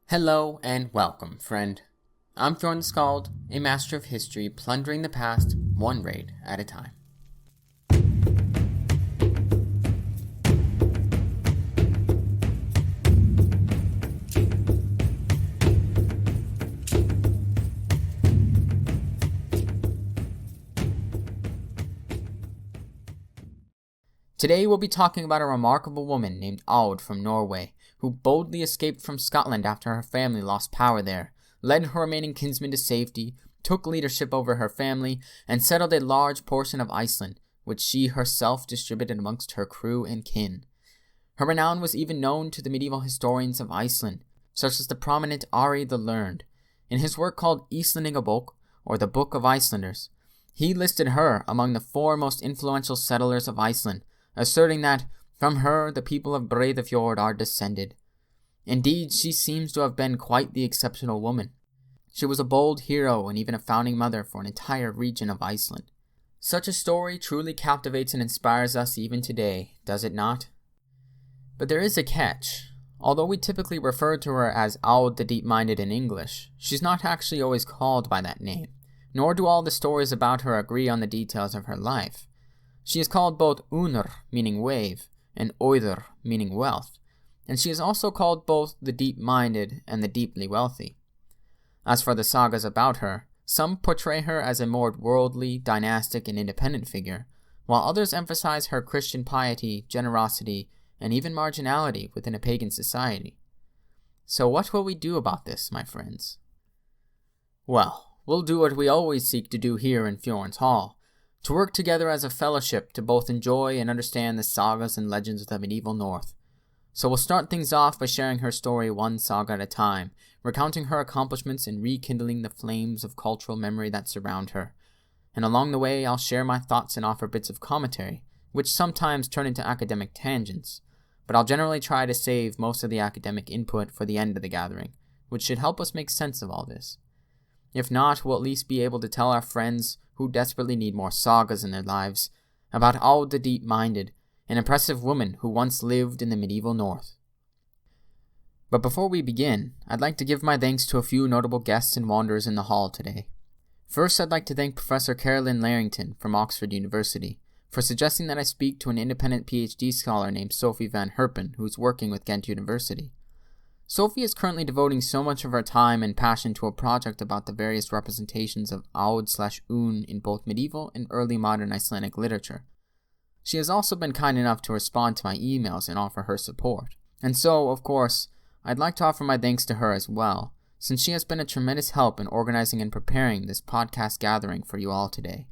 Hello and welcome, friend. I'm Unn the Skald, a master of history plundering the past one raid at a time. Today we'll be talking about a remarkable woman named Aud from Norway, who boldly escaped from Scotland after her family lost power there, led her remaining kinsmen to safety, took leadership over her family, and settled a large portion of Iceland, which she herself distributed amongst her crew and kin. Her renown was even known to the medieval historians of Iceland, such as the prominent Ari the Learned. In his work called Íslendingabók, or the Book of Icelanders, he listed her among the four most influential settlers of Iceland, asserting that from her the people of Breiðafjord are descended. Indeed, she seems to have been quite the exceptional woman. She was a bold hero and even a founding mother for an entire region of Iceland. Such a story truly captivates and inspires us even today, does it not? But there is a catch. Although we typically refer to her as Unn the Deep-minded in English, she's not actually always called by that name, nor do all the stories about her agree on the details of her life. She is called both Unr, meaning wave, and Oidr, meaning wealth, and she is also called both the deep-minded and the deeply wealthy. As for the sagas about her, some portray her as a more worldly, dynastic, and independent figure, while others emphasize her Christian piety, generosity, and even marginality within a pagan society. So what will we do about this, my friends? Well, we'll do what we always seek to do here in Fjord's Hall, to work together as a fellowship to both enjoy and understand the sagas and legends of the medieval North. So we'll start things off by sharing her story one saga at a time, recounting her accomplishments and rekindling the flames of cultural memory that surround her. And along the way, I'll share my thoughts and offer bits of commentary, which sometimes turn into academic tangents, but I'll generally try to save most of the academic input for the end of the gathering, which should help us make sense of all this. If not, we'll at least be able to tell our friends who desperately need more sagas in their lives about Unn the Deep-minded, an impressive woman who once lived in the medieval North. But before we begin, I'd like to give my thanks to a few notable guests and wanderers in the hall today. First, I'd like to thank Professor Carolyn Larrington from Oxford University for suggesting that I speak to an independent PhD scholar named Sophie van Herpen, who's working with Ghent University. Sophie is currently devoting so much of her time and passion to a project about the various representations of Aud/Un in both medieval and early modern Icelandic literature. She has also been kind enough to respond to my emails and offer her support. And so, of course, I'd like to offer my thanks to her as well, since she has been a tremendous help in organizing and preparing this podcast gathering for you all today.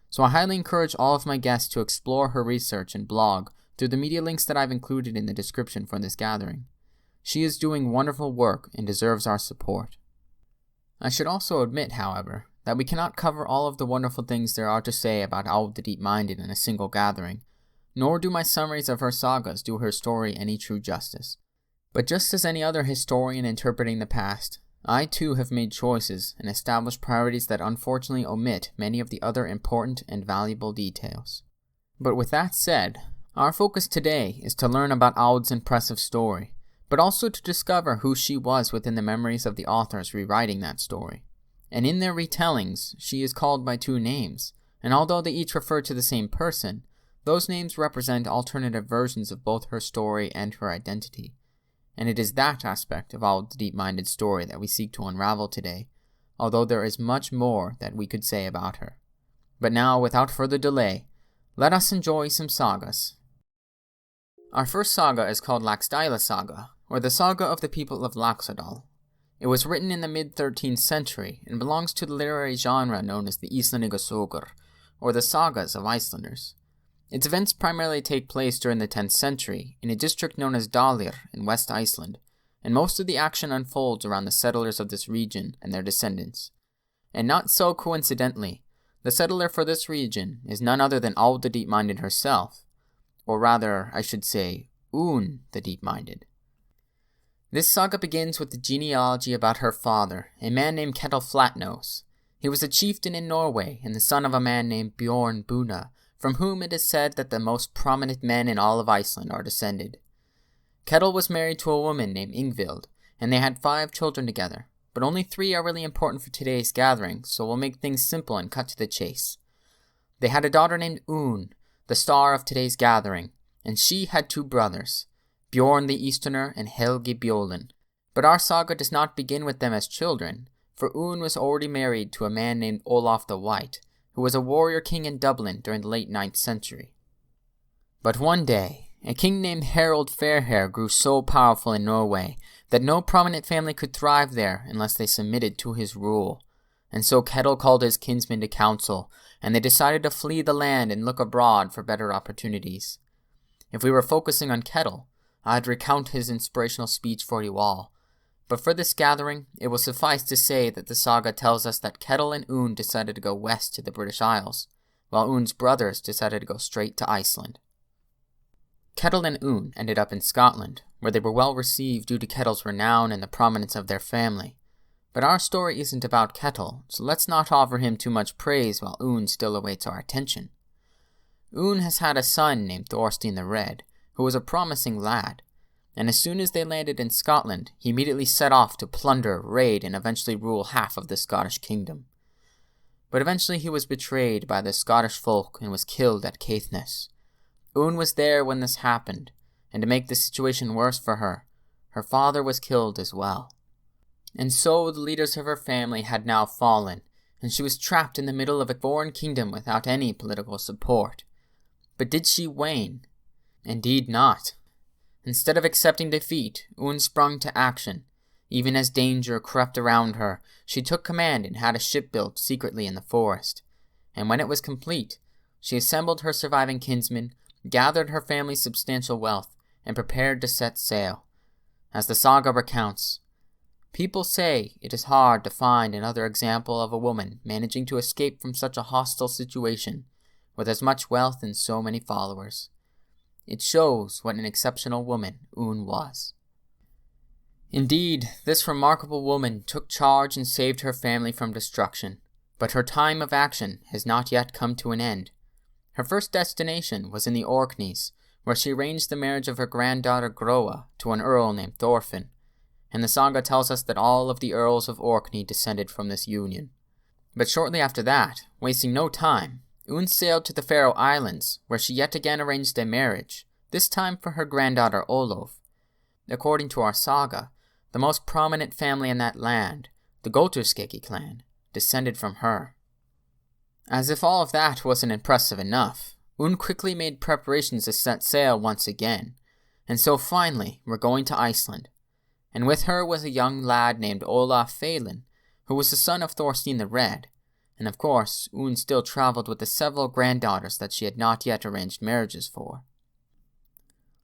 So I highly encourage all of my guests to explore her research and blog through the media links that I've included in the description for this gathering. She is doing wonderful work and deserves our support. I should also admit, however, that we cannot cover all of the wonderful things there are to say about Unn the Deep-minded in a single gathering, nor do my summaries of her sagas do her story any true justice. But just as any other historian interpreting the past, I too have made choices and established priorities that unfortunately omit many of the other important and valuable details. But with that said, our focus today is to learn about Aud's impressive story, but also to discover who she was within the memories of the authors rewriting that story. And in their retellings, she is called by two names, and although they each refer to the same person, those names represent alternative versions of both her story and her identity. And it is that aspect of Unn the Deep-minded story that we seek to unravel today, although there is much more that we could say about her. But now, without further delay, let us enjoy some sagas. Our first saga is called Laxdæla Saga, or the Saga of the People of Laxdæla. It was written in the mid-13th century and belongs to the literary genre known as the Íslendingasögur, or the Sagas of Icelanders. Its events primarily take place during the 10th century in a district known as Dalir in West Iceland, and most of the action unfolds around the settlers of this region and their descendants. And not so coincidentally, the settler for this region is none other than Unn the Deep-minded herself, or rather, I should say, Unn the Deep-minded. This saga begins with the genealogy about her father, a man named Ketil Flatnose. He was a chieftain in Norway and the son of a man named Bjorn Buna, from whom it is said that the most prominent men in all of Iceland are descended. Ketil was married to a woman named Ingvild, and they had 5 children together, but only 3 are really important for today's gathering, so we'll make things simple and cut to the chase. They had a daughter named Unn, the star of today's gathering, and she had 2 brothers, Bjorn the Easterner and Helgi Bjolin. But our saga does not begin with them as children, for Unn was already married to a man named Olaf the White, who was a warrior king in Dublin during the late 9th century. But one day, a king named Harald Fairhair grew so powerful in Norway that no prominent family could thrive there unless they submitted to his rule. And so Ketil called his kinsmen to council, and they decided to flee the land and look abroad for better opportunities. If we were focusing on Ketil, I'd recount his inspirational speech for you all. But for this gathering, it will suffice to say that the saga tells us that Ketil and Unn decided to go west to the British Isles, while Unn's brothers decided to go straight to Iceland. Ketil and Unn ended up in Scotland, where they were well received due to Ketil's renown and the prominence of their family. But our story isn't about Ketil, so let's not offer him too much praise while Unn still awaits our attention. Unn has had a son named Thorstein the Red, who was a promising lad, and as soon as they landed in Scotland, he immediately set off to plunder, raid, and eventually rule half of the Scottish kingdom. But eventually he was betrayed by the Scottish folk and was killed at Caithness. Unn was there when this happened, and to make the situation worse for her, her father was killed as well. And so the leaders of her family had now fallen, and she was trapped in the middle of a foreign kingdom without any political support. But did she wane? Indeed not. Instead of accepting defeat, Unn sprung to action. Even as danger crept around her, she took command and had a ship built secretly in the forest. And when it was complete, she assembled her surviving kinsmen, gathered her family's substantial wealth, and prepared to set sail. As the saga recounts, people say it is hard to find another example of a woman managing to escape from such a hostile situation, with as much wealth and so many followers. It shows what an exceptional woman Unn was. Indeed, this remarkable woman took charge and saved her family from destruction, but her time of action has not yet come to an end. Her first destination was in the Orkneys, where she arranged the marriage of her granddaughter Groa to an earl named Thorfinn, and the saga tells us that all of the earls of Orkney descended from this union. But shortly after that, wasting no time, Unn sailed to the Faroe Islands, where she yet again arranged a marriage, this time for her granddaughter Olof. According to our saga, the most prominent family in that land, the Goturskegi clan, descended from her. As if all of that wasn't impressive enough, Unn quickly made preparations to set sail once again, and so finally we're going to Iceland. And with her was a young lad named Olaf Phelan, who was the son of Thorstein the Red, and of course, Unn still traveled with the several granddaughters that she had not yet arranged marriages for.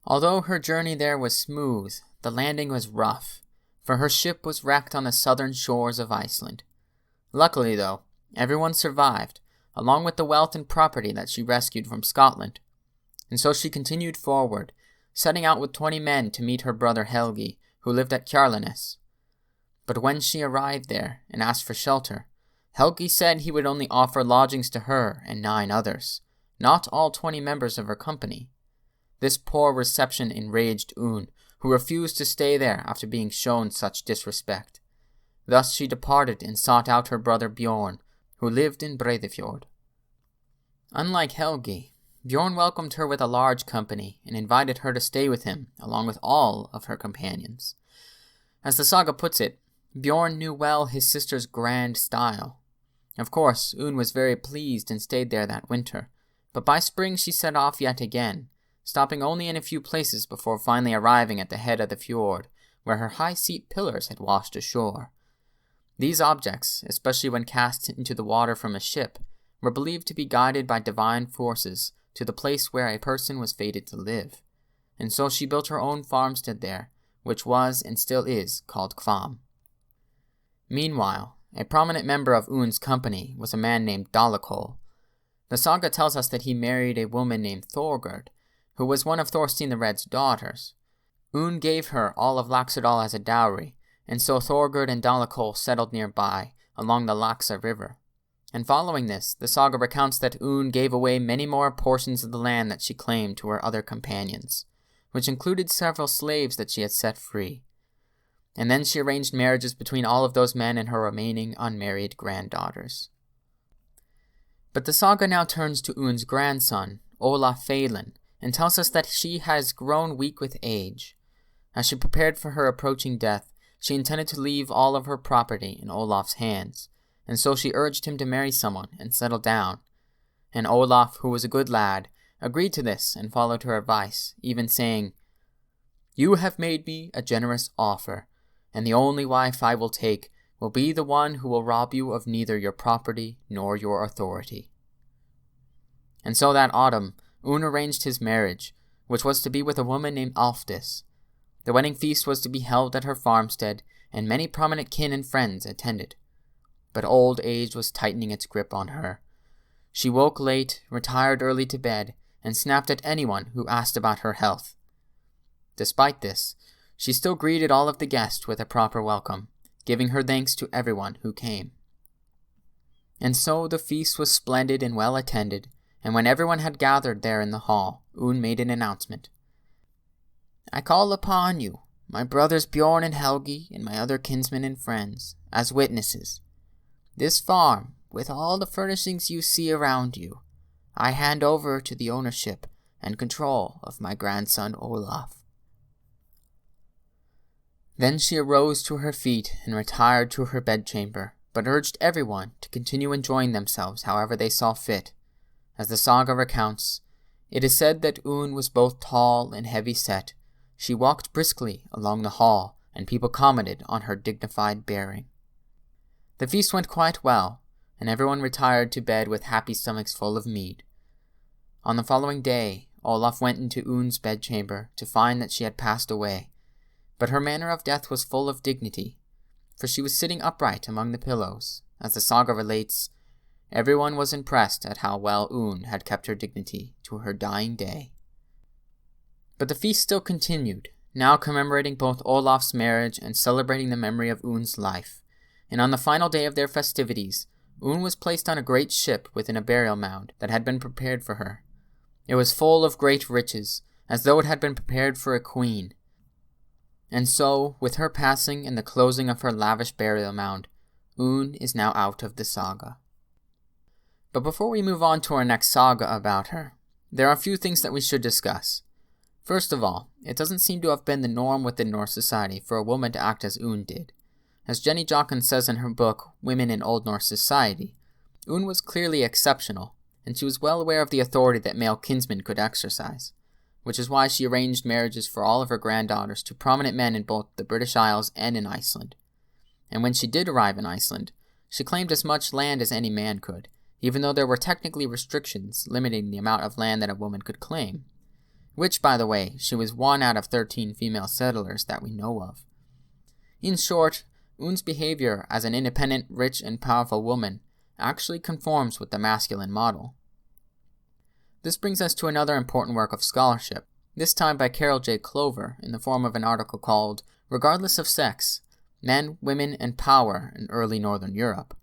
Although her journey there was smooth, the landing was rough, for her ship was wrecked on the southern shores of Iceland. Luckily, though, everyone survived, along with the wealth and property that she rescued from Scotland. And so she continued forward, setting out with 20 men to meet her brother Helgi, who lived at Kjarlanes. But when she arrived there and asked for shelter, Helgi said he would only offer lodgings to her and 9 others, not all 20 members of her company. This poor reception enraged Unn, who refused to stay there after being shown such disrespect. Thus she departed and sought out her brother Bjorn, who lived in Breiðafjord. Unlike Helgi, Bjorn welcomed her with a large company and invited her to stay with him along with all of her companions. As the saga puts it, Bjorn knew well his sister's grand style. Of course, Unn was very pleased and stayed there that winter, but by spring she set off yet again, stopping only in a few places before finally arriving at the head of the fjord, where her high-seat pillars had washed ashore. These objects, especially when cast into the water from a ship, were believed to be guided by divine forces to the place where a person was fated to live, and so she built her own farmstead there, which was and still is called Kvam. Meanwhile, a prominent member of Unn's company was a man named Dalakol. The saga tells us that he married a woman named Thorgerd, who was one of Thorstein the Red's daughters. Unn gave her all of Laxardal as a dowry, and so Thorgerd and Dalakol settled nearby, along the Laxa River. And following this, the saga recounts that Unn gave away many more portions of the land that she claimed to her other companions, which included several slaves that she had set free. and then she arranged marriages between all of those men and her remaining unmarried granddaughters. But the saga now turns to Unn's grandson, Olaf Phelan, and tells us that she has grown weak with age. As she prepared for her approaching death, she intended to leave all of her property in Olaf's hands, and so she urged him to marry someone and settle down. And Olaf, who was a good lad, agreed to this and followed her advice, even saying, "You have made me a generous offer, and the only wife I will take will be the one who will rob you of neither your property nor your authority." And so that autumn, Unn arranged his marriage, which was to be with a woman named Alfdis. The wedding feast was to be held at her farmstead, and many prominent kin and friends attended. But old age was tightening its grip on her. She woke late, retired early to bed, and snapped at anyone who asked about her health. Despite this, she still greeted all of the guests with a proper welcome, giving her thanks to everyone who came. And so the feast was splendid and well attended, and when everyone had gathered there in the hall, Unn made an announcement. "I call upon you, my brothers Bjorn and Helgi, and my other kinsmen and friends, as witnesses. This farm, with all the furnishings you see around you, I hand over to the ownership and control of my grandson Olaf." Then she arose to her feet and retired to her bedchamber, but urged everyone to continue enjoying themselves however they saw fit. As the saga recounts, it is said that Unn was both tall and heavy-set. She walked briskly along the hall, and people commented on her dignified bearing. The feast went quite well, and everyone retired to bed with happy stomachs full of mead. On the following day, Olaf went into Unn's bedchamber to find that she had passed away, but her manner of death was full of dignity, for she was sitting upright among the pillows. As the saga relates, everyone was impressed at how well Unn had kept her dignity to her dying day. But the feast still continued, now commemorating both Olaf's marriage and celebrating the memory of Unn's life. And on the final day of their festivities, Unn was placed on a great ship within a burial mound that had been prepared for her. It was full of great riches, as though it had been prepared for a queen. And so, with her passing and the closing of her lavish burial mound, Unn is now out of the saga. But before we move on to our next saga about her, there are a few things that we should discuss. First of all, it doesn't seem to have been the norm within Norse society for a woman to act as Unn did. As Jenny Jochen says in her book, Women in Old Norse Society, Unn was clearly exceptional, and she was well aware of the authority that male kinsmen could exercise, which is why she arranged marriages for all of her granddaughters to prominent men in both the British Isles and in Iceland. And when she did arrive in Iceland, she claimed as much land as any man could, even though there were technically restrictions limiting the amount of land that a woman could claim. Which, by the way, she was 1 out of 13 female settlers that we know of. In short, Unn's behavior as an independent, rich, and powerful woman actually conforms with the masculine model. This brings us to another important work of scholarship, this time by Carol J. Clover in the form of an article called Regardless of Sex, Men, Women, and Power in Early Northern Europe.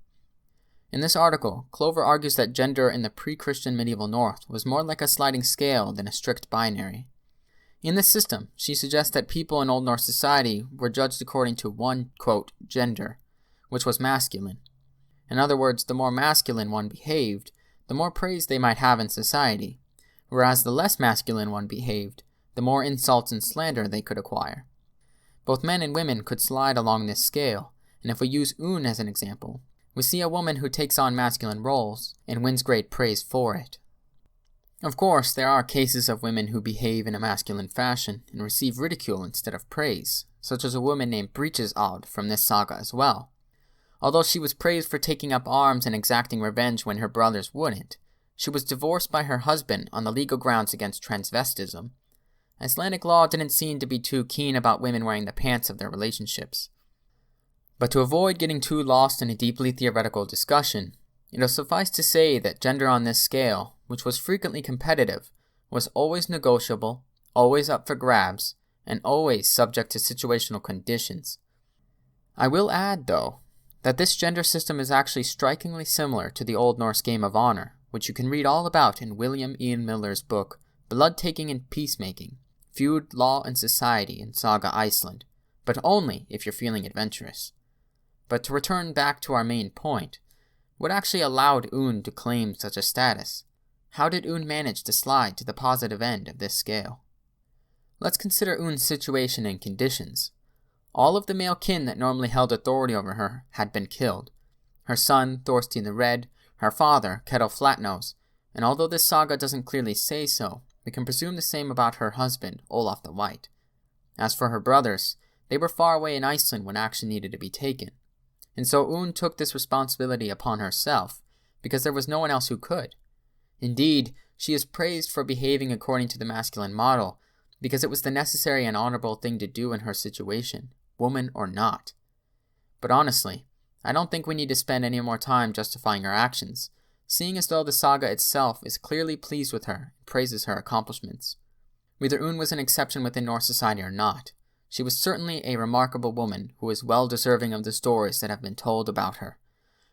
In this article, Clover argues that gender in the pre-Christian medieval North was more like a sliding scale than a strict binary. In this system, she suggests that people in Old Norse society were judged according to one, quote, gender, which was masculine. In other words, the more masculine one behaved, the more praise they might have in society, whereas the less masculine one behaved, the more insults and slander they could acquire. Both men and women could slide along this scale, and if we use Unn as an example, we see a woman who takes on masculine roles and wins great praise for it. Of course, there are cases of women who behave in a masculine fashion and receive ridicule instead of praise, such as a woman named Brytisald from this saga as well. Although she was praised for taking up arms and exacting revenge when her brothers wouldn't, she was divorced by her husband on the legal grounds against transvestism. Icelandic law didn't seem to be too keen about women wearing the pants of their relationships. But to avoid getting too lost in a deeply theoretical discussion, it'll suffice to say that gender on this scale, which was frequently competitive, was always negotiable, always up for grabs, and always subject to situational conditions. I will add, though, that this gender system is actually strikingly similar to the Old Norse game of honor, which you can read all about in William Ian Miller's book, Blood-Taking and Peacemaking, Feud, Law, and Society in Saga Iceland, but only if you're feeling adventurous. But to return back to our main point, what actually allowed Unn to claim such a status? How did Unn manage to slide to the positive end of this scale? Let's consider Unn's situation and conditions. All of the male kin that normally held authority over her had been killed. Her son, Thorstein the Red, her father, Kettle Flatnose, and although this saga doesn't clearly say so, we can presume the same about her husband, Olaf the White. As for her brothers, they were far away in Iceland when action needed to be taken. And so Unn took this responsibility upon herself, because there was no one else who could. Indeed, she is praised for behaving according to the masculine model, because it was the necessary and honorable thing to do in her situation, woman or not. But honestly, I don't think we need to spend any more time justifying her actions, seeing as though the saga itself is clearly pleased with her and praises her accomplishments. Whether Unn was an exception within Norse society or not, she was certainly a remarkable woman who is well deserving of the stories that have been told about her.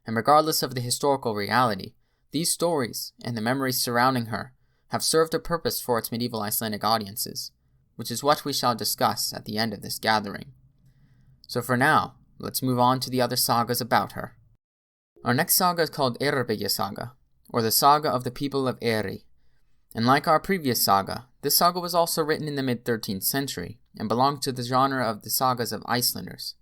And regardless of the historical reality, these stories, and the memories surrounding her, have served a purpose for its medieval Icelandic audiences, which is what we shall discuss at the end of this gathering. So for now, let's move on to the other sagas about her. Our next saga is called Eyrbyggja Saga, or the Saga of the People of Eri. And like our previous saga, this saga was also written in the mid-13th century, and belonged to the genre of the sagas of Icelanders.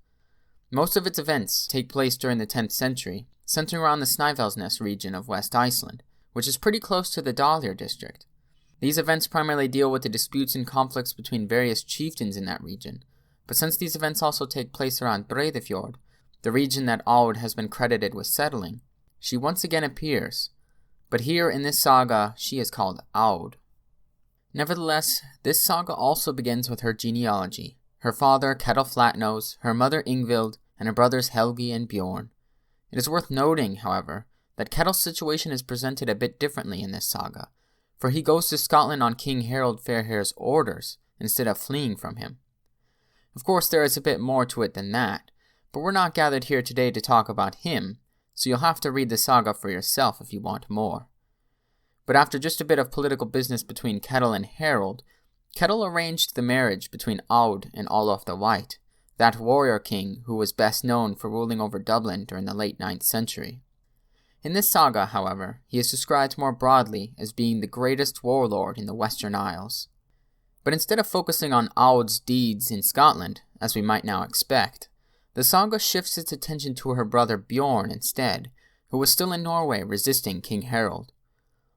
Most of its events take place during the 10th century, centering around the Snæfellsnes region of West Iceland, which is pretty close to the Dalir district. These events primarily deal with the disputes and conflicts between various chieftains in that region, but since these events also take place around Breiðafjord, the region that Aud has been credited with settling, she once again appears, but here in this saga she is called Aud. Nevertheless, this saga also begins with her genealogy, her father Kettle Flatnose, her mother Ingvild, and her brothers Helgi and Bjorn. It is worth noting, however, that Kettle's situation is presented a bit differently in this saga, for he goes to Scotland on King Harold Fairhair's orders instead of fleeing from him. Of course, there is a bit more to it than that, but we're not gathered here today to talk about him, so you'll have to read the saga for yourself if you want more. But after just a bit of political business between Kettle and Harold, Kettle arranged the marriage between Aud and Olaf the White, that warrior king who was best known for ruling over Dublin during the late 9th century. In this saga, however, he is described more broadly as being the greatest warlord in the Western Isles. But instead of focusing on Aud's deeds in Scotland, as we might now expect, the saga shifts its attention to her brother Bjorn instead, who was still in Norway resisting King Harold.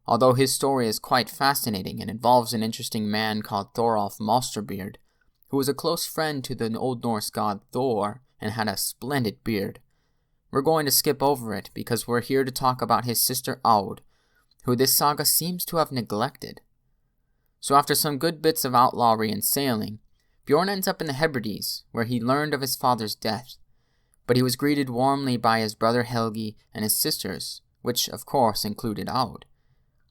Although his story is quite fascinating and involves an interesting man called Thorolf Malsterbeard, who was a close friend to the Old Norse god Thor and had a splendid beard. We're going to skip over it because we're here to talk about his sister Aud, who this saga seems to have neglected. So after some good bits of outlawry and sailing, Bjorn ends up in the Hebrides, where he learned of his father's death, but he was greeted warmly by his brother Helgi and his sisters, which of course included Aud.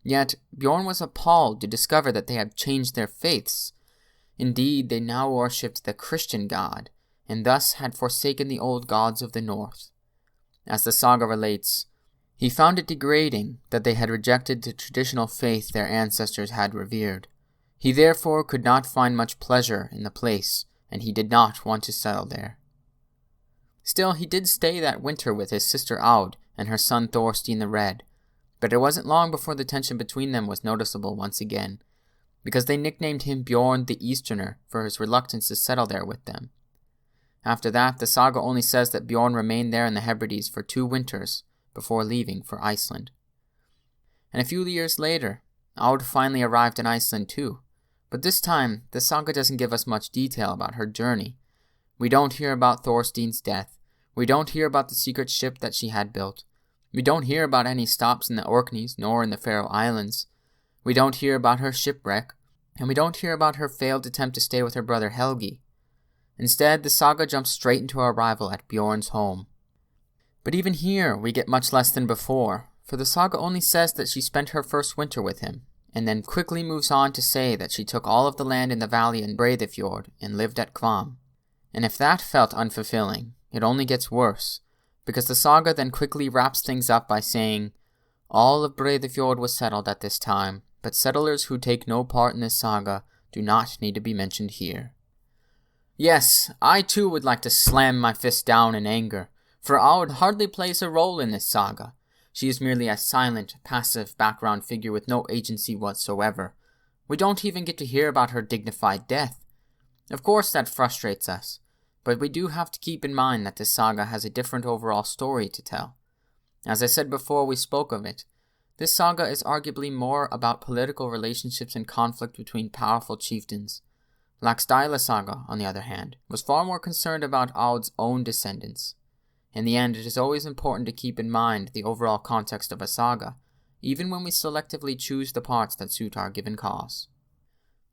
Yet Bjorn was appalled to discover that they had changed their faiths. Indeed, they now worshipped the Christian god, and thus had forsaken the old gods of the north. As the saga relates, he found it degrading that they had rejected the traditional faith their ancestors had revered. He therefore could not find much pleasure in the place, and he did not want to settle there. Still, he did stay that winter with his sister Aud and her son Thorstein the Red, but it wasn't long before the tension between them was noticeable once again, because they nicknamed him Bjorn the Easterner for his reluctance to settle there with them. After that, the saga only says that Bjorn remained there in the Hebrides for 2 winters before leaving for Iceland. And a few years later, Aud finally arrived in Iceland too, but this time the saga doesn't give us much detail about her journey. We don't hear about Thorstein's death, we don't hear about the secret ship that she had built, we don't hear about any stops in the Orkneys nor in the Faroe Islands, we don't hear about her shipwreck, and we don't hear about her failed attempt to stay with her brother Helgi. Instead, the saga jumps straight into her arrival at Bjorn's home. But even here, we get much less than before, for the saga only says that she spent her first winter with him, and then quickly moves on to say that she took all of the land in the valley in Breiðafjord and lived at Kvam. And if that felt unfulfilling, it only gets worse, because the saga then quickly wraps things up by saying, all of Breiðafjord was settled at this time, but settlers who take no part in this saga do not need to be mentioned here. Yes, I too would like to slam my fist down in anger, for Aud hardly plays a role in this saga. She is merely a silent, passive background figure with no agency whatsoever. We don't even get to hear about her dignified death. Of course that frustrates us, but we do have to keep in mind that this saga has a different overall story to tell. As I said before we spoke of it, this saga is arguably more about political relationships and conflict between powerful chieftains. Laxdæla saga, on the other hand, was far more concerned about Aud's own descendants. In the end, it is always important to keep in mind the overall context of a saga, even when we selectively choose the parts that suit our given cause.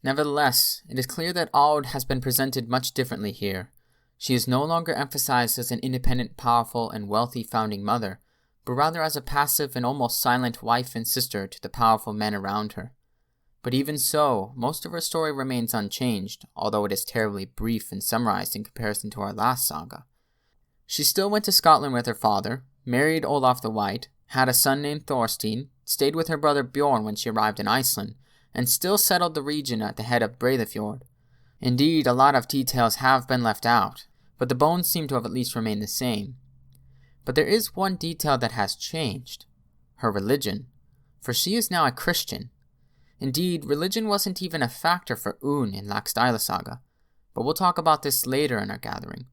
Nevertheless, it is clear that Aud has been presented much differently here. She is no longer emphasized as an independent, powerful, and wealthy founding mother, but rather as a passive and almost silent wife and sister to the powerful men around her. But even so, most of her story remains unchanged, although it is terribly brief and summarized in comparison to our last saga. She still went to Scotland with her father, married Olaf the White, had a son named Thorstein, stayed with her brother Bjorn when she arrived in Iceland, and still settled the region at the head of Breiðafjord. Indeed, a lot of details have been left out, but the bones seem to have at least remained the same. But there is one detail that has changed: her religion, for she is now a Christian. Indeed, religion wasn't even a factor for Unn in Laxdæla saga, but we'll talk about this later in our gathering.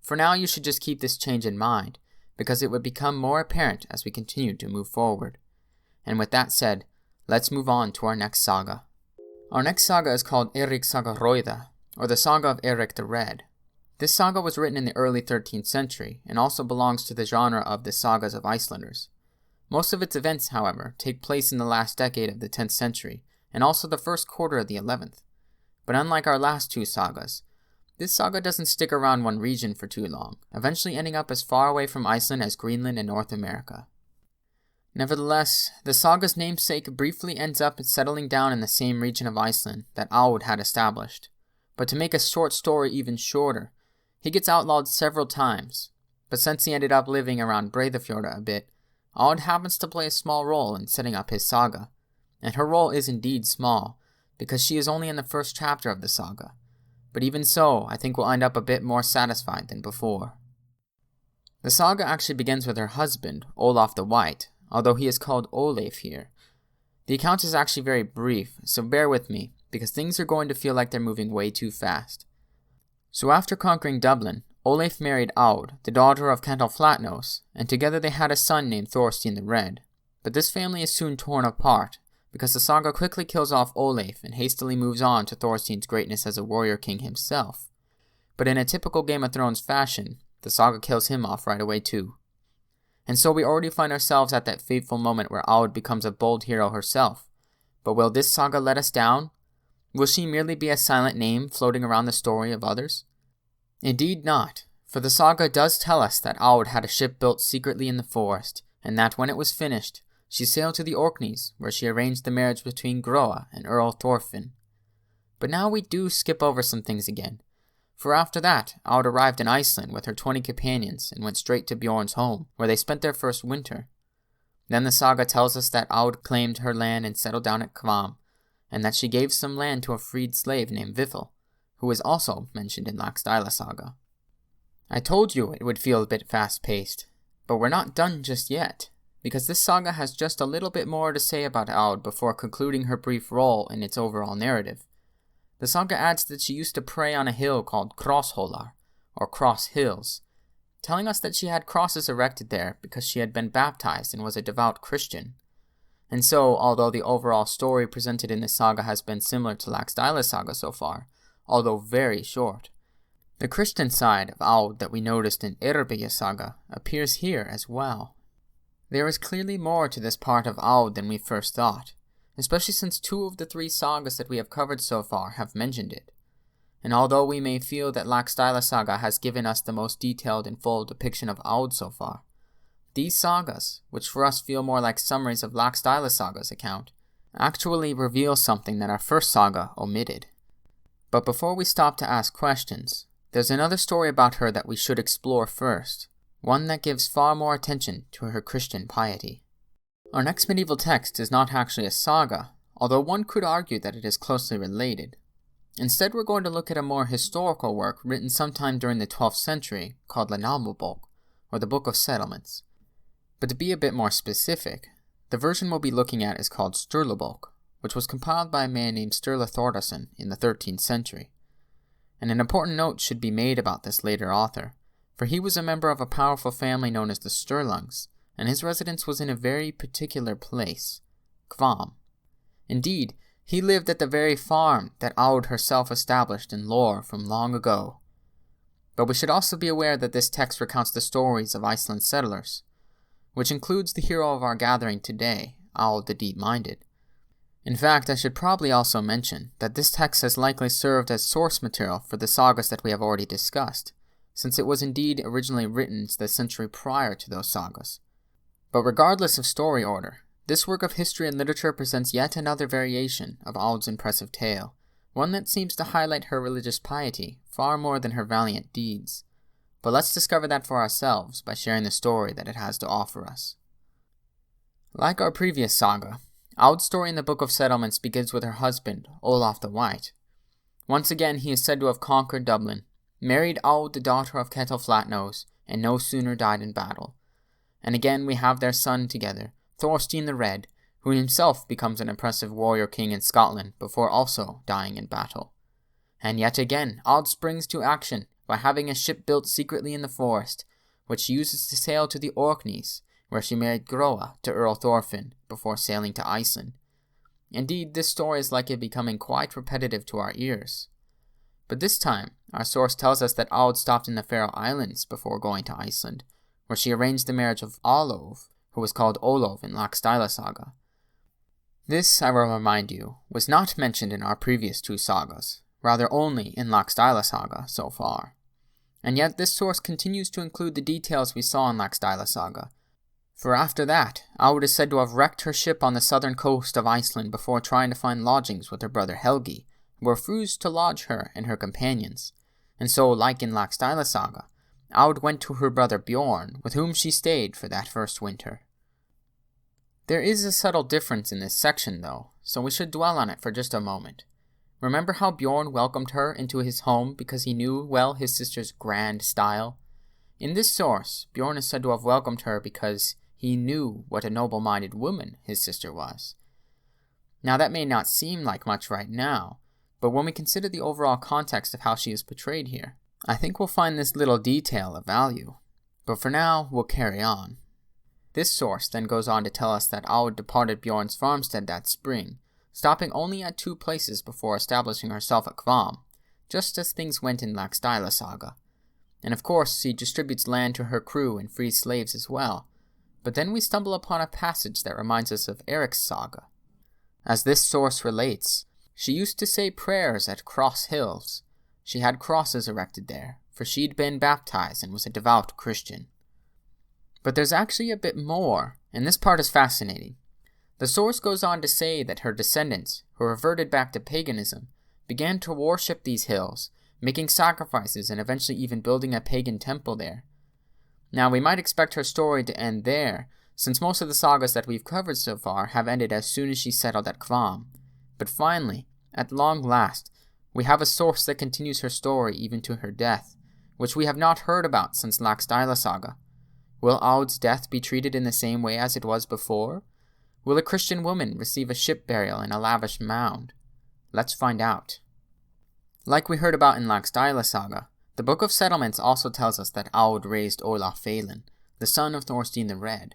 For now, you should just keep this change in mind, because it would become more apparent as we continue to move forward. And with that said, let's move on to our next saga. Our next saga is called Eirik Saga Rauða, or the Saga of Eirik the Red. This saga was written in the early 13th century, and also belongs to the genre of the Sagas of Icelanders. Most of its events, however, take place in the last decade of the 10th century, and also the first quarter of the 11th. But unlike our last two sagas, this saga doesn't stick around one region for too long, eventually ending up as far away from Iceland as Greenland and North America. Nevertheless, the saga's namesake briefly ends up settling down in the same region of Iceland that Aud had established. But to make a short story even shorter, he gets outlawed several times, but since he ended up living around Breiðafjord a bit, Aud happens to play a small role in setting up his saga. And her role is indeed small, because she is only in the first chapter of the saga. But even so, I think we'll end up a bit more satisfied than before. The saga actually begins with her husband, Olaf the White, although he is called Olaf here. The account is actually very brief, so bear with me, because things are going to feel like they're moving way too fast. So after conquering Dublin, Olaf married Aud, the daughter of Cantal Flatnose, and together they had a son named Thorstein the Red. But this family is soon torn apart, because the saga quickly kills off Olaf and hastily moves on to Thorstein's greatness as a warrior king himself. But in a typical Game of Thrones fashion, the saga kills him off right away too. And so we already find ourselves at that fateful moment where Aud becomes a bold hero herself. But will this saga let us down? Will she merely be a silent name floating around the story of others? Indeed not, for the saga does tell us that Aud had a ship built secretly in the forest, and that when it was finished, she sailed to the Orkneys, where she arranged the marriage between Groa and Earl Thorfinn. But now we do skip over some things again, for after that, Aud arrived in Iceland with her 20 companions and went straight to Bjorn's home, where they spent their first winter. Then the saga tells us that Aud claimed her land and settled down at Kvam, and that she gave some land to a freed slave named Vifil, who is also mentioned in Laxdæla saga. I told you it would feel a bit fast-paced, but we're not done just yet, because this saga has just a little bit more to say about Aud before concluding her brief role in its overall narrative. The saga adds that she used to pray on a hill called Krossholar, or Cross Hills, telling us that she had crosses erected there because she had been baptized and was a devout Christian. And so, although the overall story presented in this saga has been similar to Laxdæla saga so far, although very short, the Christian side of Aud that we noticed in Eyrbyggja saga appears here as well. There is clearly more to this part of Aud than we first thought, especially since 2 of the 3 sagas that we have covered so far have mentioned it. And although we may feel that Laxdæla saga has given us the most detailed and full depiction of Aud so far, these sagas, which for us feel more like summaries of Laxdæla saga's account, actually reveal something that our first saga omitted. But before we stop to ask questions, there's another story about her that we should explore first, one that gives far more attention to her Christian piety. Our next medieval text is not actually a saga, although one could argue that it is closely related. Instead, we're going to look at a more historical work written sometime during the 12th century called the Namnabók, or the Book of Settlements. But to be a bit more specific, the version we'll be looking at is called Sturlubók, which was compiled by a man named Sturla Þórðarson in the 13th century. And an important note should be made about this later author, for he was a member of a powerful family known as the Sturlungs, and his residence was in a very particular place, Kvam. Indeed, he lived at the very farm that Aud herself established in lore from long ago. But we should also be aware that this text recounts the stories of Iceland's settlers, which includes the hero of our gathering today, Unn the Deep-minded. In fact, I should probably also mention that this text has likely served as source material for the sagas that we have already discussed, since it was indeed originally written the century prior to those sagas. But regardless of story order, this work of history and literature presents yet another variation of Aud's impressive tale, one that seems to highlight her religious piety far more than her valiant deeds. But let's discover that for ourselves by sharing the story that it has to offer us. Like our previous saga, Aud's story in the Book of Settlements begins with her husband, Olaf the White. Once again, he is said to have conquered Dublin, married Aud the daughter of Ketil Flatnose, and no sooner died in battle. And again we have their son together, Thorstein the Red, who himself becomes an impressive warrior king in Scotland before also dying in battle. And yet again, Aud springs to action by having a ship built secretly in the forest, which she uses to sail to the Orkneys, where she married Groa to Earl Thorfinn before sailing to Iceland. Indeed, this story is likely becoming quite repetitive to our ears. But this time, our source tells us that Aud stopped in the Faroe Islands before going to Iceland, where she arranged the marriage of Ólöf, who was called Ólöf in Laxdæla Saga. This, I will remind you, was not mentioned in our previous two sagas, rather only in Laxdæla Saga so far. And yet this source continues to include the details we saw in Laxdæla Saga, for after that, Aud is said to have wrecked her ship on the southern coast of Iceland before trying to find lodgings with her brother Helgi, who refused to lodge her and her companions. And so, like in Laxdæla Saga, Aud went to her brother Bjorn, with whom she stayed for that first winter. There is a subtle difference in this section though, so we should dwell on it for just a moment. Remember how Bjorn welcomed her into his home because he knew well his sister's grand style? In this source, Bjorn is said to have welcomed her because he knew what a noble-minded woman his sister was. Now that may not seem like much right now, but when we consider the overall context of how she is portrayed here, I think we'll find this little detail of value. But for now, we'll carry on. This source then goes on to tell us that Aud departed Bjorn's farmstead that spring, stopping only at 2 places before establishing herself at Kvam, just as things went in Laxdæla Saga. And of course, she distributes land to her crew and frees slaves as well. But then we stumble upon a passage that reminds us of Eric's saga. As this source relates, she used to say prayers at Cross Hills. She had crosses erected there, for she'd been baptized and was a devout Christian. But there's actually a bit more, and this part is fascinating. The source goes on to say that her descendants, who reverted back to paganism, began to worship these hills, making sacrifices and eventually even building a pagan temple there. Now, we might expect her story to end there, since most of the sagas that we've covered so far have ended as soon as she settled at Kvam. But finally, at long last, we have a source that continues her story even to her death, which we have not heard about since Laxdæla Saga. Will Aud's death be treated in the same way as it was before? Will a Christian woman receive a ship burial in a lavish mound? Let's find out. Like we heard about in Laxdæla Saga, the Book of Settlements also tells us that Aud raised Olaf Phelan, the son of Thorstein the Red.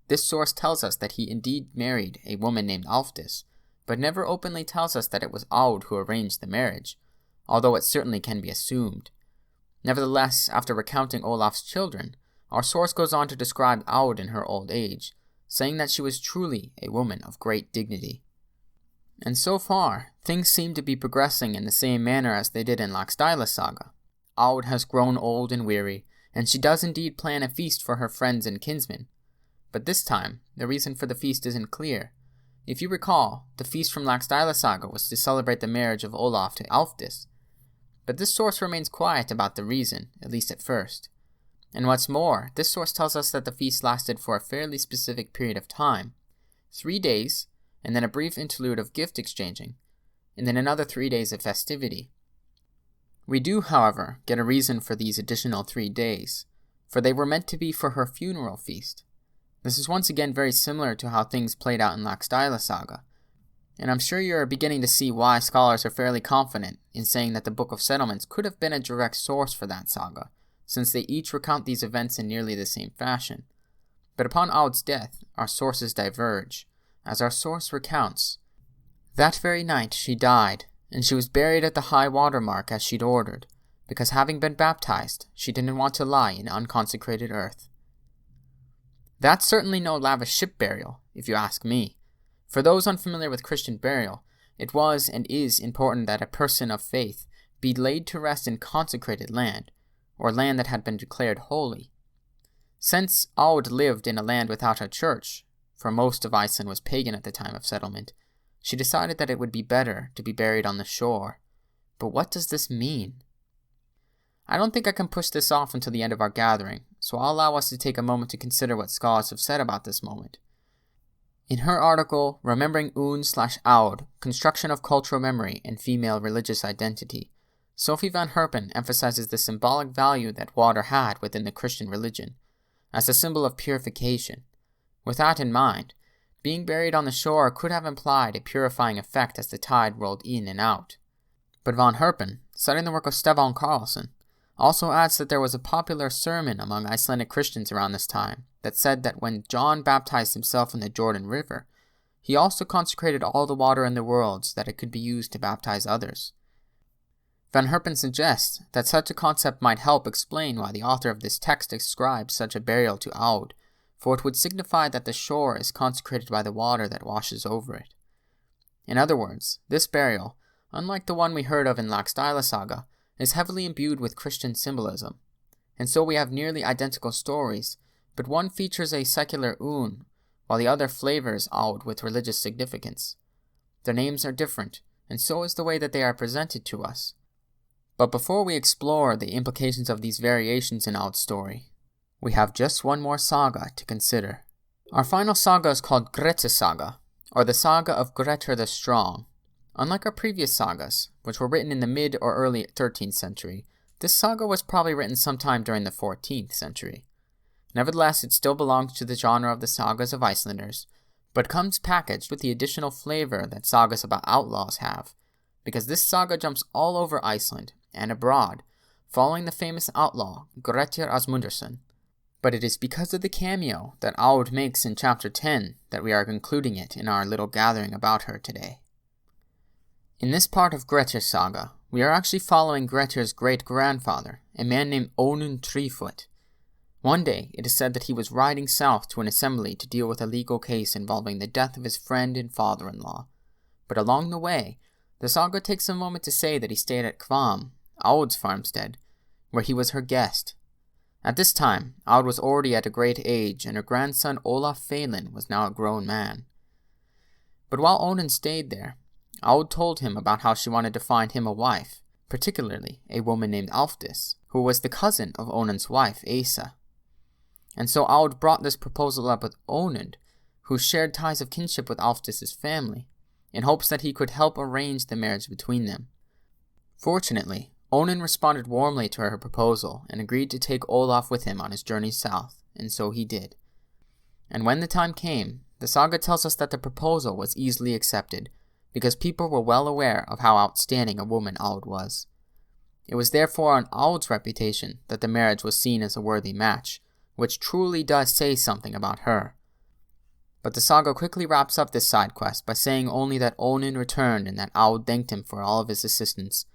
This source tells us that he indeed married a woman named Alfdis, but never openly tells us that it was Aud who arranged the marriage, although it certainly can be assumed. Nevertheless, after recounting Olaf's children, our source goes on to describe Aud in her old age, saying that she was truly a woman of great dignity. And so far, things seem to be progressing in the same manner as they did in Laxdæla Saga. Aud has grown old and weary, and she does indeed plan a feast for her friends and kinsmen. But this time, the reason for the feast isn't clear. If you recall, the feast from Laxdæla Saga was to celebrate the marriage of Olaf to Alfdis. But this source remains quiet about the reason, at least at first. And what's more, this source tells us that the feast lasted for a fairly specific period of time. 3 days, and then a brief interlude of gift exchanging. and then another 3 days of festivity. We do, however, get a reason for these additional 3 days, for they were meant to be for her funeral feast. This is once again very similar to how things played out in Laxdæla Saga, and I'm sure you're beginning to see why scholars are fairly confident in saying that the Book of Settlements could have been a direct source for that saga, since they each recount these events in nearly the same fashion. But upon Aud's death, our sources diverge, as our source recounts. That very night she died, and she was buried at the high water mark as she'd ordered, because having been baptized, she didn't want to lie in unconsecrated earth. That's certainly no lavish ship burial, if you ask me. For those unfamiliar with Christian burial, it was and is important that a person of faith be laid to rest in consecrated land, or land that had been declared holy. Since Aud lived in a land without a church, for most of Iceland was pagan at the time of settlement, she decided that it would be better to be buried on the shore. But what does this mean? I don't think I can push this off until the end of our gathering, so I'll allow us to take a moment to consider what scholars have said about this moment. In her article, Remembering Unn/Aud, Construction of Cultural Memory and Female Religious Identity, Sophie van Herpen emphasizes the symbolic value that water had within the Christian religion, as a symbol of purification. With that in mind, being buried on the shore could have implied a purifying effect as the tide rolled in and out. But van Herpen, citing the work of Stefan Karlsson, also adds that there was a popular sermon among Icelandic Christians around this time that said that when John baptized himself in the Jordan River, he also consecrated all the water in the world so that it could be used to baptize others. Van Herpen suggests that such a concept might help explain why the author of this text ascribes such a burial to Aud, for it would signify that the shore is consecrated by the water that washes over it. In other words, this burial, unlike the one we heard of in Laxdæla Saga, is heavily imbued with Christian symbolism, and so we have nearly identical stories, but one features a secular Unn, while the other flavors Aud with religious significance. Their names are different, and so is the way that they are presented to us. But before we explore the implications of these variations in Aud's story, we have just one more saga to consider. Our final saga is called Grettir Saga, or the Saga of Grettir the Strong. Unlike our previous sagas, which were written in the mid or early 13th century, this saga was probably written sometime during the 14th century. Nevertheless, it still belongs to the genre of the sagas of Icelanders, but comes packaged with the additional flavor that sagas about outlaws have, because this saga jumps all over Iceland and abroad, following the famous outlaw Grettir Asmundarson. But it is because of the cameo that Aud makes in chapter 10 that we are concluding it in our little gathering about her today. In this part of Grettir's saga, we are actually following Grettir's great-grandfather, a man named Onund Treefoot. One day, it is said that he was riding south to an assembly to deal with a legal case involving the death of his friend and father-in-law. But along the way, the saga takes a moment to say that he stayed at Kvam, Aud's farmstead, where he was her guest. At this time, Aud was already at a great age, and her grandson Olaf Phelan was now a grown man. But while Onund stayed there, Aud told him about how she wanted to find him a wife, particularly a woman named Alfdis, who was the cousin of Onund's wife, Asa. And so Aud brought this proposal up with Onund, who shared ties of kinship with Alfdis's family, in hopes that he could help arrange the marriage between them. Fortunately, Onund responded warmly to her proposal and agreed to take Olaf with him on his journey south, and so he did. And when the time came, the saga tells us that the proposal was easily accepted, because people were well aware of how outstanding a woman Aud was. It was therefore on Aud's reputation that the marriage was seen as a worthy match, which truly does say something about her. But the saga quickly wraps up this side quest by saying only that Onund returned and that Aud thanked him for all of his assistance,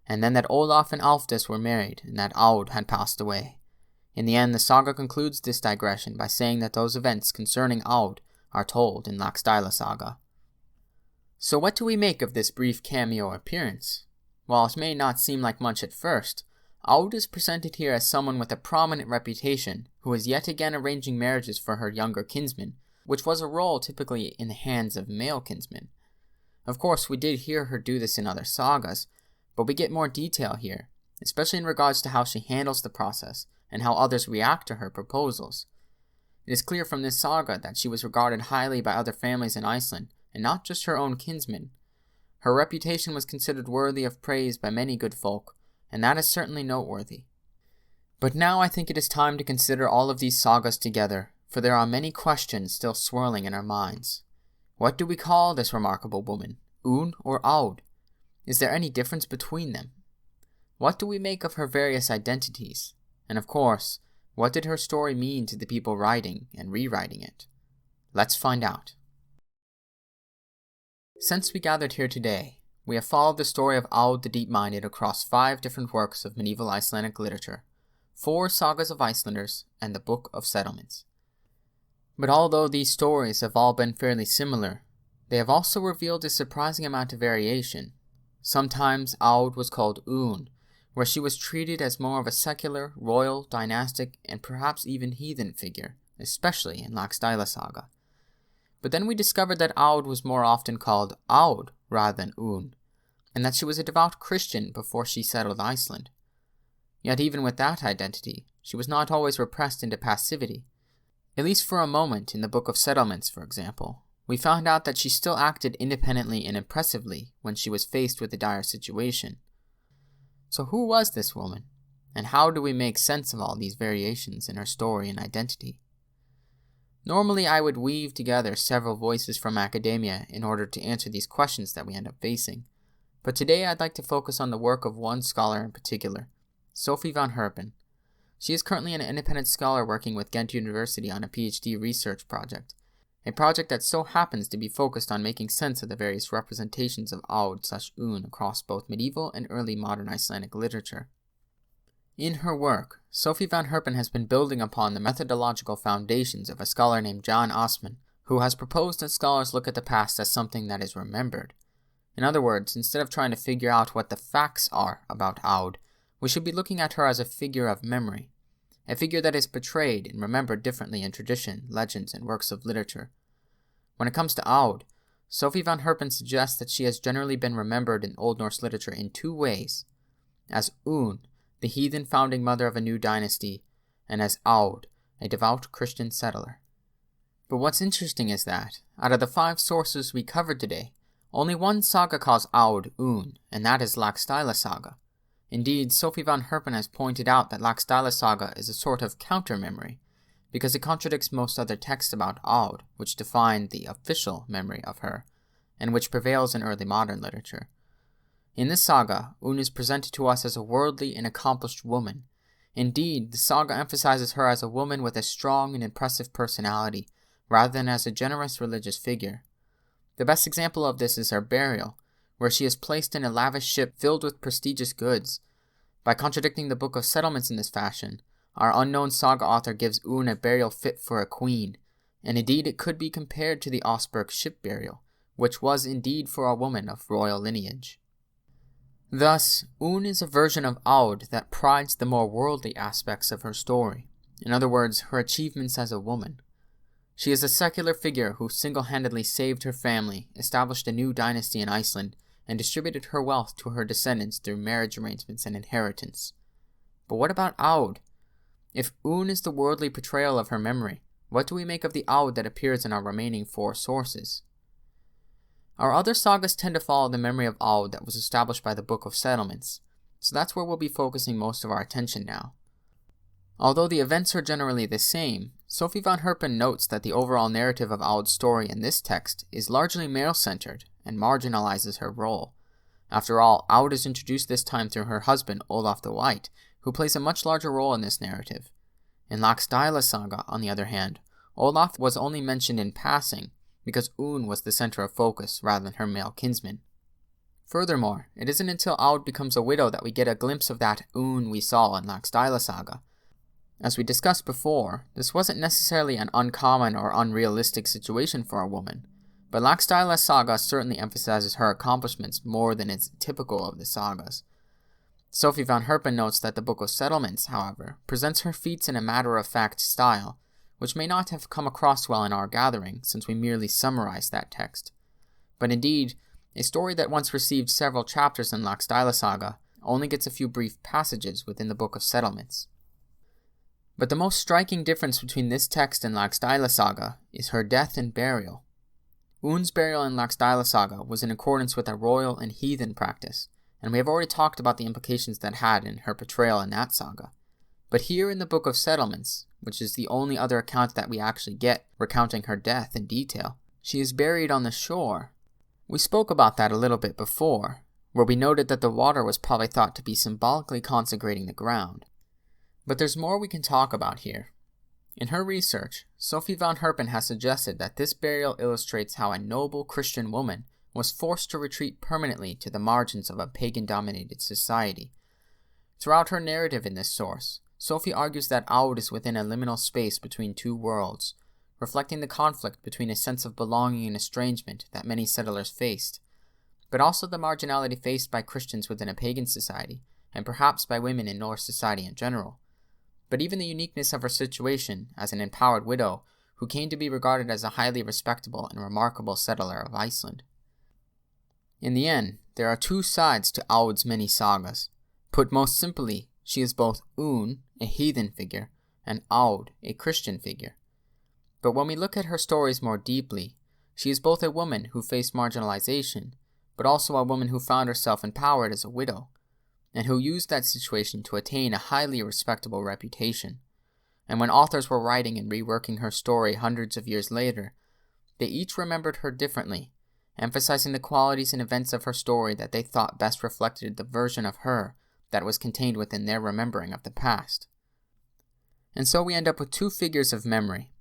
and then that Olaf and Alfdis were married and that Aud had passed away. In the end, the saga concludes this digression by saying that those events concerning Aud are told in Laxdæla Saga. So what do we make of this brief cameo appearance? While it may not seem like much at first, Aud is presented here as someone with a prominent reputation who is yet again arranging marriages for her younger kinsmen, which was a role typically in the hands of male kinsmen. Of course, we did hear her do this in other sagas, but we get more detail here, especially in regards to how she handles the process and how others react to her proposals. It is clear from this saga that she was regarded highly by other families in Iceland, and not just her own kinsmen. Her reputation was considered worthy of praise by many good folk, and that is certainly noteworthy. But now I think it is time to consider all of these sagas together, for there are many questions still swirling in our minds. What do we call this remarkable woman, Unn or Aud? Is there any difference between them? What do we make of her various identities? And of course, what did her story mean to the people writing and rewriting it? Let's find out. Since we gathered here today, we have followed the story of Unn the Deep-minded across 5 different works of medieval Icelandic literature, 4 sagas of Icelanders, and the Book of Settlements. But although these stories have all been fairly similar, they have also revealed a surprising amount of variation. Sometimes Aud was called Unn, where she was treated as more of a secular, royal, dynastic, and perhaps even heathen figure, especially in Laxdæla Saga. But then we discovered that Aud was more often called Aud rather than Unn, and that she was a devout Christian before she settled Iceland. Yet even with that identity, she was not always repressed into passivity. At least for a moment in the Book of Settlements, for example, we found out that she still acted independently and impressively when she was faced with a dire situation. So who was this woman, and how do we make sense of all these variations in her story and identity? Normally I would weave together several voices from academia in order to answer these questions that we end up facing, but today I'd like to focus on the work of one scholar in particular, Sophie van Herpen. She is currently an independent scholar working with Ghent University on a PhD research project, a project that so happens to be focused on making sense of the various representations of Aud/Unn across both medieval and early modern Icelandic literature. In her work, Sophie van Herpen has been building upon the methodological foundations of a scholar named John Osman, who has proposed that scholars look at the past as something that is remembered. In other words, instead of trying to figure out what the facts are about Aud, we should be looking at her as a figure of memory, a figure that is portrayed and remembered differently in tradition, legends, and works of literature. When it comes to Aud, Sophie van Herpen suggests that she has generally been remembered in Old Norse literature in 2 ways, as Unn, the heathen founding mother of a new dynasty, and as Aud, a devout Christian settler. But what's interesting is that, out of the 5 sources we covered today, only one saga calls Aud Unn, and that is Laxdæla Saga. Indeed, Sophie van Herpen has pointed out that Laxdæla Saga is a sort of counter-memory, because it contradicts most other texts about Aud, which define the official memory of her, and which prevails in early modern literature. In this saga, Unn is presented to us as a worldly and accomplished woman. Indeed, the saga emphasizes her as a woman with a strong and impressive personality, rather than as a generous religious figure. The best example of this is her burial, where she is placed in a lavish ship filled with prestigious goods. By contradicting the Book of Settlements in this fashion, our unknown saga author gives Unn a burial fit for a queen, and indeed it could be compared to the Osberg ship burial, which was indeed for a woman of royal lineage. Thus, Unn is a version of Aud that prides the more worldly aspects of her story, in other words, her achievements as a woman. She is a secular figure who single-handedly saved her family, established a new dynasty in Iceland, and distributed her wealth to her descendants through marriage arrangements and inheritance. But what about Aud? If Unn is the worldly portrayal of her memory, what do we make of the Aud that appears in our remaining 4 sources? Our other sagas tend to follow the memory of Aud that was established by the Book of Settlements, so that's where we'll be focusing most of our attention now. Although the events are generally the same, Sophie van Herpen notes that the overall narrative of Aud's story in this text is largely male-centered and marginalizes her role. After all, Aud is introduced this time through her husband, Olaf the White, who plays a much larger role in this narrative. In Laxdæla Saga, on the other hand, Olaf was only mentioned in passing because Unn was the center of focus rather than her male kinsman. Furthermore, it isn't until Aud becomes a widow that we get a glimpse of that Unn we saw in Laxdæla Saga. As we discussed before, this wasn't necessarily an uncommon or unrealistic situation for a woman, but Laxdæla Saga certainly emphasizes her accomplishments more than is typical of the sagas. Sophie van Herpen notes that the Book of Settlements, however, presents her feats in a matter-of-fact style, which may not have come across well in our gathering since we merely summarized that text. But indeed, a story that once received several chapters in Laxdæla Saga only gets a few brief passages within the Book of Settlements. But the most striking difference between this text and Laxdæla Saga is her death and burial. Unn's burial in Laxdæla Saga was in accordance with a royal and heathen practice, and we have already talked about the implications that had in her portrayal in that saga. But here in the Book of Settlements, which is the only other account that we actually get recounting her death in detail, she is buried on the shore. We spoke about that a little bit before, where we noted that the water was probably thought to be symbolically consecrating the ground. But there's more we can talk about here. In her research, Sophie von Herpen has suggested that this burial illustrates how a noble Christian woman was forced to retreat permanently to the margins of a pagan-dominated society. Throughout her narrative in this source, Sophie argues that Aud is within a liminal space between two worlds, reflecting the conflict between a sense of belonging and estrangement that many settlers faced, but also the marginality faced by Christians within a pagan society, and perhaps by women in Norse society in general. But even the uniqueness of her situation as an empowered widow who came to be regarded as a highly respectable and remarkable settler of Iceland. In the end, there are two sides to Aud's many sagas. Put most simply, she is both Unn, a heathen figure, and Aud, a Christian figure. But when we look at her stories more deeply, she is both a woman who faced marginalization, but also a woman who found herself empowered as a widow, and who used that situation to attain a highly respectable reputation. And when authors were writing and reworking her story hundreds of years later, they each remembered her differently, emphasizing the qualities and events of her story that they thought best reflected the version of her that was contained within their remembering of the past. And so we end up with two figures of memory: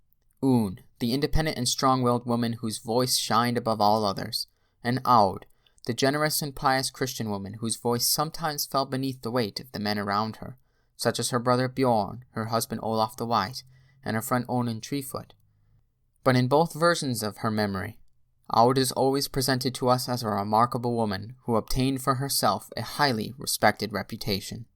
Unn, the independent and strong-willed woman whose voice shined above all others, and Aud, the generous and pious Christian woman whose voice sometimes fell beneath the weight of the men around her, such as her brother Bjorn, her husband Olaf the White, and her friend Onund Treefoot. But in both versions of her memory, Aud is always presented to us as a remarkable woman who obtained for herself a highly respected reputation.